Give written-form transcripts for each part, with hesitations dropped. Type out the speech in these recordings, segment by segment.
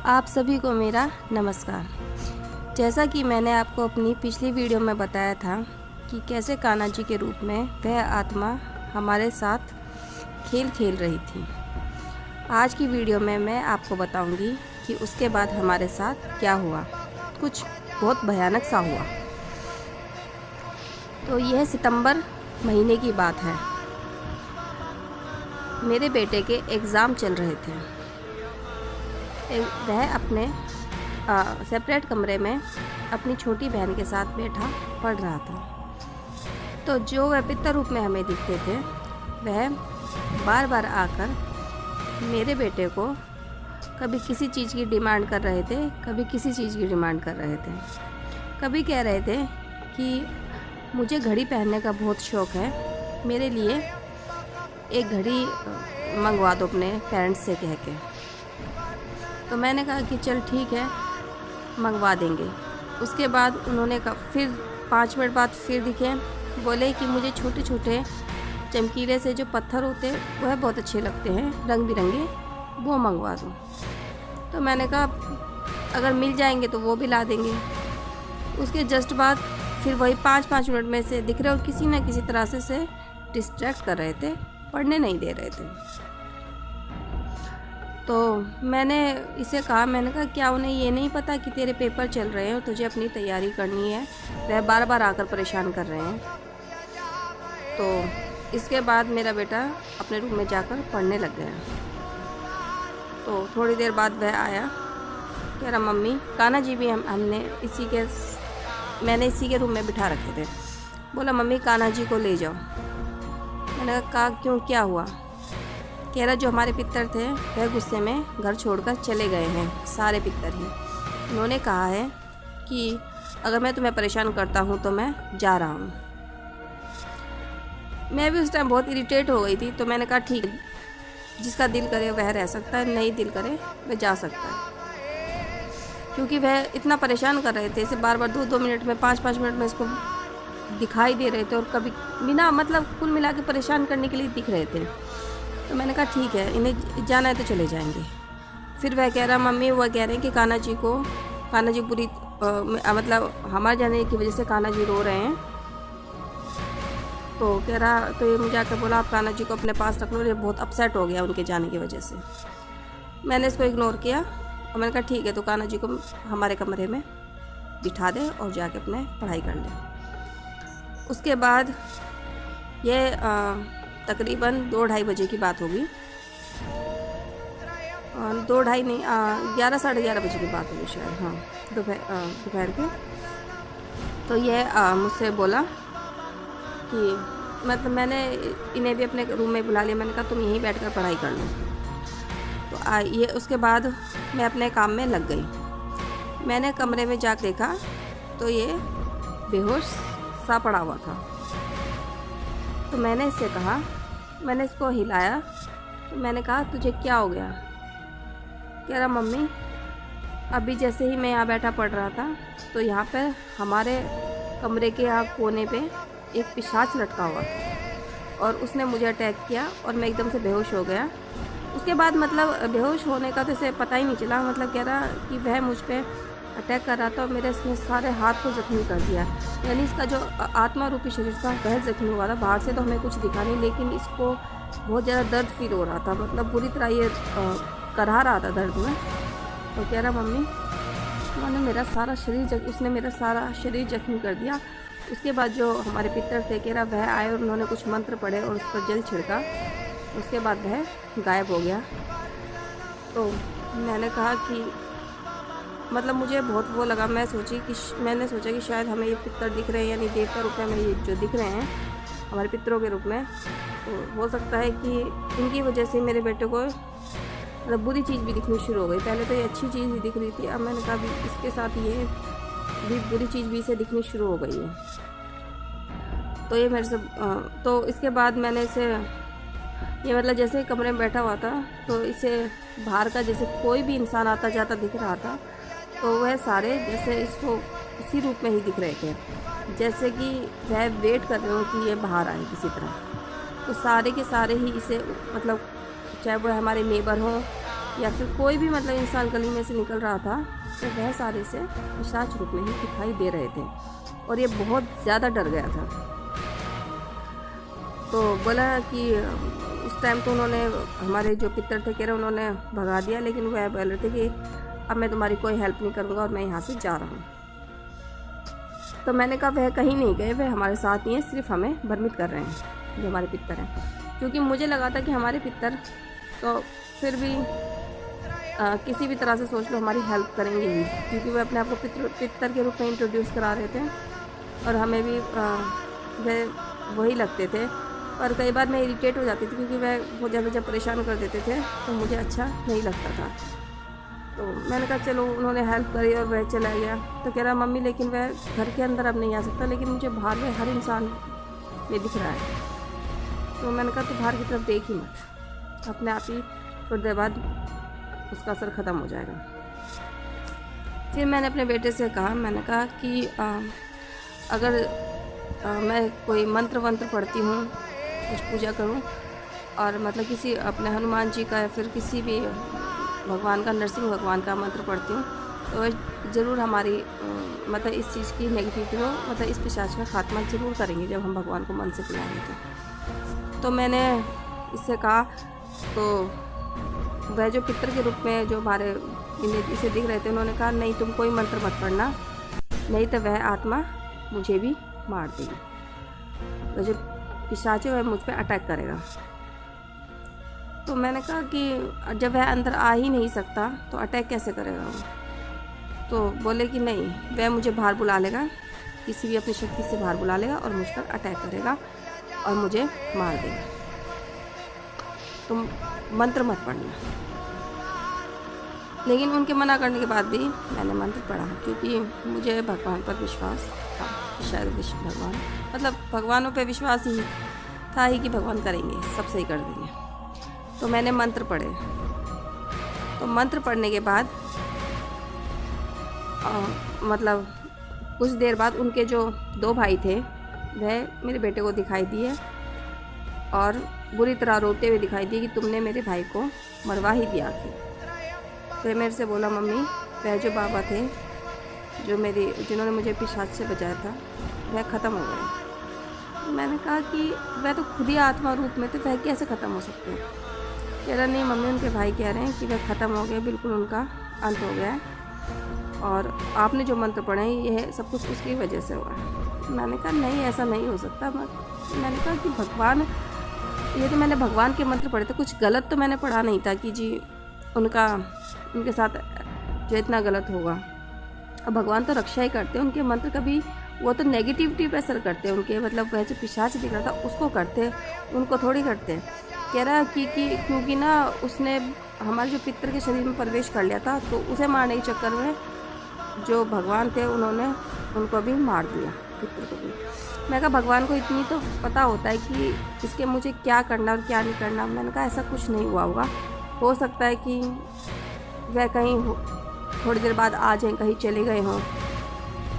आप सभी को मेरा नमस्कार। जैसा कि मैंने आपको अपनी पिछली वीडियो में बताया था कि कैसे कान्हा जी के रूप में वह आत्मा हमारे साथ खेल खेल रही थी। आज की वीडियो में मैं आपको बताऊंगी कि उसके बाद हमारे साथ क्या हुआ। कुछ बहुत भयानक सा हुआ। तो यह सितंबर महीने की बात है। मेरे बेटे के एग्ज़ाम चल रहे थे। वह अपने सेपरेट कमरे में अपनी छोटी बहन के साथ बैठा पढ़ रहा था। तो जो वह पितर रूप में हमें दिखते थे वह बार बार आकर मेरे बेटे को कभी किसी चीज़ की डिमांड कर रहे थे, कभी किसी चीज़ की डिमांड कर रहे थे। कभी कह रहे थे कि मुझे घड़ी पहनने का बहुत शौक़ है, मेरे लिए एक घड़ी मंगवा दो अपने पेरेंट्स से कह के। तो मैंने कहा कि चल ठीक है, मंगवा देंगे। उसके बाद उन्होंने कहा, फिर 5 मिनट बाद फिर दिखे, बोले कि मुझे छोटे छोटे चमकीले से जो पत्थर होते हैं वह बहुत अच्छे लगते हैं, रंग बिरंगे, वो मंगवा दो। तो मैंने कहा अगर मिल जाएंगे तो वो भी ला देंगे। उसके जस्ट बाद फिर वही 5-5 मिनट में से दिख रहे और किसी न किसी तरह से डिस्ट्रैक्ट कर रहे थे, पढ़ने नहीं दे रहे थे। तो मैंने इसे कहा, मैंने कहा क्या उन्हें ये नहीं पता कि तेरे पेपर चल रहे हैं और तुझे अपनी तैयारी करनी है? वह बार बार आकर परेशान कर रहे हैं। तो इसके बाद मेरा बेटा अपने रूम में जाकर पढ़ने लग गया। तो थोड़ी देर बाद वह आया, कह रहा मम्मी, कान्हा जी भी मैंने इसी के रूम में बिठा रखे थे। बोला मम्मी कान्हा जी को ले जाओ। मैंने कहा क्यों, क्या हुआ? कह रहा जो हमारे पितर थे वह गुस्से में घर छोड़कर चले गए हैं, सारे पितर ही। उन्होंने कहा है कि अगर मैं तुम्हें परेशान करता हूँ तो मैं जा रहा हूँ। मैं भी उस टाइम बहुत इरिटेट हो गई थी। तो मैंने कहा ठीक है, जिसका दिल करे वह रह सकता है, नहीं दिल करे वह जा सकता है। क्योंकि वह इतना परेशान कर रहे थे, इसे बार बार 2-2 मिनट में, 5-5 मिनट में इसको दिखाई दे रहे थे और कभी बिना मतलब कुल मिला के परेशान करने के लिए दिख रहे थे। तो मैंने कहा ठीक है, इन्हें जाना है तो चले जाएंगे। फिर वह कह रहा मम्मी, वह कह रहे हैं कि कान्हा जी बुरी मतलब हमारे जाने की वजह से कान्हा जी रो रहे हैं। तो कह रहा, तो ये मुझे आकर बोला आप कान्हा जी को अपने पास रख लो, ये बहुत अपसेट हो गया उनके जाने की वजह से। मैंने इसको इग्नोर किया और मैंने कहा ठीक है, तो कान्हा जी को हमारे कमरे में बिठा दे और जाके अपने पढ़ाई कर ले। उसके बाद ये तकरीबन 2-2:30 बजे की बात होगी। 2-2:30 नहीं, 11 साढ़े 11 बजे की बात होगी शायद, हाँ, दोपहर के। तो ये मुझसे बोला कि मतलब मैंने इन्हें भी अपने रूम में बुला लिया। मैंने कहा तुम यहीं बैठकर पढ़ाई कर लो। तो ये उसके बाद मैं अपने काम में लग गई। मैंने कमरे में जाकर देखा तो ये बेहोश सा पड़ा हुआ था। तो मैंने इससे कहा, मैंने इसको हिलाया, तो मैंने कहा तुझे क्या हो गया? कह रहा मम्मी अभी जैसे ही मैं यहाँ बैठा पढ़ रहा था तो यहाँ पर हमारे कमरे के यहाँ कोने पे एक पिशाच लटका हुआ था और उसने मुझे अटैक किया और मैं एकदम से बेहोश हो गया। उसके बाद मतलब बेहोश होने का तो इसे पता ही नहीं चला। मतलब कह रहा कि वह मुझ पर अटैक कर रहा था और मेरे इसने सारे हाथ को ज़ख्मी कर दिया। यानी इसका जो आत्मा रूपी शरीर था वह ज़ख्मी हुआ था। बाहर से तो हमें कुछ दिखा नहीं, लेकिन इसको बहुत ज़्यादा दर्द फील हो रहा था, मतलब बुरी तरह ये करहा रहा था दर्द में। तो कह रहा मम्मी उसने मेरा सारा शरीर जख्मी कर दिया। उसके बाद जो हमारे पितर थे, कह रहा वह आए और उन्होंने कुछ मंत्र पढ़े और उस पर जल छिड़का। उसके बाद वह गायब हो गया। तो मैंने कहा कि मतलब मुझे बहुत वो लगा। मैंने सोचा कि शायद हमें ये पितर दिख रहे हैं, यानी देवता रूप में हमें ये जो दिख रहे हैं हमारे पितरों के रूप में, तो हो सकता है कि इनकी वजह से मेरे बेटे को मतलब बुरी चीज़ भी दिखनी शुरू हो गई। पहले तो ये अच्छी चीज़ ही दिख रही थी, अब मैंने कहा इसके साथ ये भी बुरी चीज़ भी इसे दिखनी शुरू हो गई है। तो ये मेरे से तो इसके बाद मैंने इसे ये मतलब जैसे कमरे में बैठा हुआ था तो इसे बाहर का जैसे कोई भी इंसान आता जाता दिख रहा था, तो वह सारे जैसे इसको इसी रूप में ही दिख रहे थे, जैसे कि वह वेट कर रहे हो कि ये बाहर आए किसी तरह। तो सारे के सारे ही इसे मतलब चाहे वो हमारे नेबर हों या फिर कोई भी मतलब इंसान गली में से निकल रहा था तो वह सारे से पिशाच रूप में ही दिखाई दे रहे थे और ये बहुत ज़्यादा डर गया था। तो बोला कि उस टाइम तो उन्होंने हमारे जो पितर थे कह रहे उन्होंने भगा दिया, लेकिन वह बोल रहे थे कि अब मैं तुम्हारी कोई हेल्प नहीं करूँगा और मैं यहाँ से जा रहा हूँ। तो मैंने कहा वह कहीं नहीं गए, वह हमारे साथ ही हैं, सिर्फ हमें भ्रमित कर रहे हैं जो हमारे पितर हैं। क्योंकि मुझे लगा था कि हमारे पितर तो फिर भी किसी भी तरह से सोच लो हमारी हेल्प करेंगे ही, क्योंकि वह अपने आप को पितर के रूप में इंट्रोड्यूस करा रहे थे और हमें भी वह वही लगते थे। और कई बार मैं इरिटेट हो जाती थी क्योंकि वह बहुत ज़्यादा जब परेशान कर देते थे तो मुझे अच्छा नहीं लगता था। तो मैंने कहा चलो, उन्होंने हेल्प करी और वह चला गया। तो कह रहा मम्मी लेकिन वह घर के अंदर अब नहीं आ सकता, लेकिन मुझे बाहर में हर इंसान में दिख रहा है। तो मैंने कहा तो बाहर की तरफ देख ही मत, अपने आप ही थोड़ी देर बाद उसका असर ख़त्म हो जाएगा। फिर मैंने अपने बेटे से कहा, मैंने कहा कि अगर मैं कोई मंत्र वंत्र पढ़ती हूँ, कुछ पूजा करूँ और मतलब किसी अपने हनुमान जी का या फिर किसी भी भगवान का, नरसिंह भगवान का मंत्र पढ़ती हूँ तो ज़रूर हमारी मतलब इस चीज़ की नेगेटिविटी को, मतलब इस पिशाच का खात्मा ज़रूर करेंगे जब हम भगवान को मन से बुलाएंगे। तो मैंने इससे कहा, तो वह जो पितर के रूप में जो हमारे इसे दिख रहे थे उन्होंने कहा नहीं तुम कोई मंत्र मत पढ़ना, नहीं तो वह आत्मा मुझे भी मार देगी, वह जो पिशाच है वह मुझ पर अटैक करेगा। तो मैंने कहा कि जब वह अंदर आ ही नहीं सकता तो अटैक कैसे करेगा वो। तो बोले कि नहीं, वह मुझे बाहर बुला लेगा, किसी भी अपनी शक्ति से बाहर बुला लेगा और मुझ पर अटैक करेगा और मुझे मार देगा, तुम मंत्र मत पढ़ना। लेकिन उनके मना करने के बाद भी मैंने मंत्र पढ़ा, क्योंकि मुझे भगवान पर विश्वास था, शायद भगवान मतलब भगवानों पे विश्वास ही था ही कि भगवान करेंगे, सब सही कर देंगे। तो मैंने मंत्र पढ़े। तो मंत्र पढ़ने के बाद मतलब कुछ देर बाद उनके जो 2 भाई थे वह मेरे बेटे को दिखाई दिए और बुरी तरह रोते हुए दिखाई दिए कि तुमने मेरे भाई को मरवा ही दिया आखिर। तो मेरे से बोला मम्मी वह जो बाबा थे जो जिन्होंने मुझे पिशाच से बचाया था वह ख़त्म हो गए। मैंने कहा कि वह तो खुद ही आत्मा रूप में थे, वह कैसे ख़त्म हो सकते हैं। कह रहा नहीं मम्मी, उनके भाई कह रहे हैं कि वह ख़त्म हो गए, बिल्कुल उनका अंत हो गया है और आपने जो मंत्र पढ़े हैं यह सब कुछ उसकी वजह से हुआ है। मैंने कहा नहीं, ऐसा नहीं हो सकता। मैंने कहा कि भगवान, ये तो मैंने भगवान के मंत्र पढ़े थे, कुछ गलत तो मैंने पढ़ा नहीं था कि जी उनके साथ जो इतना गलत होगा। अब भगवान तो रक्षा ही करते हैं, उनके मंत्र कभी वो तो नेगेटिविटी पे असर करते हैं उनके, मतलब वह जो पिशाच दिख रहा था उसको करते, उनको थोड़ी करते। कह रहा कि क्योंकि ना उसने हमारे जो पितर के शरीर में प्रवेश कर लिया था तो उसे मारने के चक्कर में जो भगवान थे उन्होंने उनको भी मार दिया, पितर को भी। मैं कहा भगवान को इतनी तो पता होता है कि इसके मुझे क्या करना और क्या नहीं करना। मैंने कहा ऐसा कुछ नहीं हुआ होगा, हो सकता है कि वह कहीं थोड़ी देर बाद आ जाएं, कहीं चले गए हों।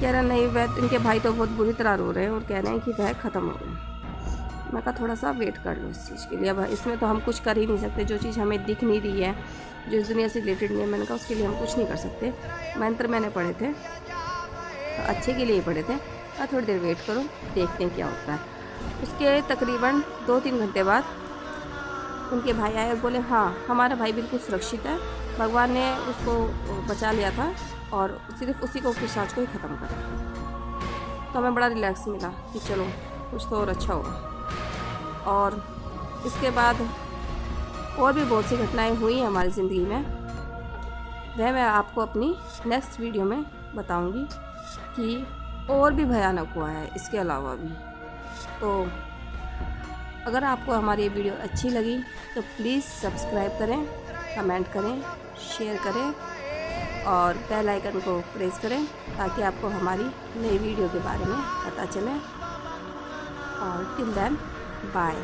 कह रहा नहीं, वह इनके भाई तो बहुत बुरी तरह रो रहे हैं और कह रहे हैं कि वह ख़त्म हो गए। मैं कहा थोड़ा सा वेट कर लो इस चीज़ के लिए, अब इसमें तो हम कुछ कर ही नहीं सकते, जो चीज़ हमें दिख नहीं रही है, जो इस दुनिया से रिलेटेड नहीं है। मैंने कहा उसके लिए हम कुछ नहीं कर सकते। मंत्र मैंने पढ़े थे तो अच्छे के लिए पढ़े थे, और थोड़ी देर वेट करो, देखते हैं क्या होता है। उसके तकरीबन 2-3 घंटे बाद उनके भाई आए और बोले हाँ हमारा भाई बिल्कुल सुरक्षित है, भगवान ने उसको बचा लिया था और सिर्फ उसी को पिशाच को ही ख़त्म करा। तो हमें बड़ा रिलैक्स मिला कि चलो कुछ तो और अच्छा होगा। और इसके बाद और भी बहुत सी घटनाएं हुई हमारी ज़िंदगी में, वह मैं आपको अपनी नेक्स्ट वीडियो में बताऊंगी कि और भी भयानक हुआ है इसके अलावा भी। तो अगर आपको हमारी ये वीडियो अच्छी लगी तो प्लीज़ सब्सक्राइब करें, कमेंट करें, शेयर करें और बेल आइकन को प्रेस करें ताकि आपको हमारी नई वीडियो के बारे में पता चले। और टिल देन बाय।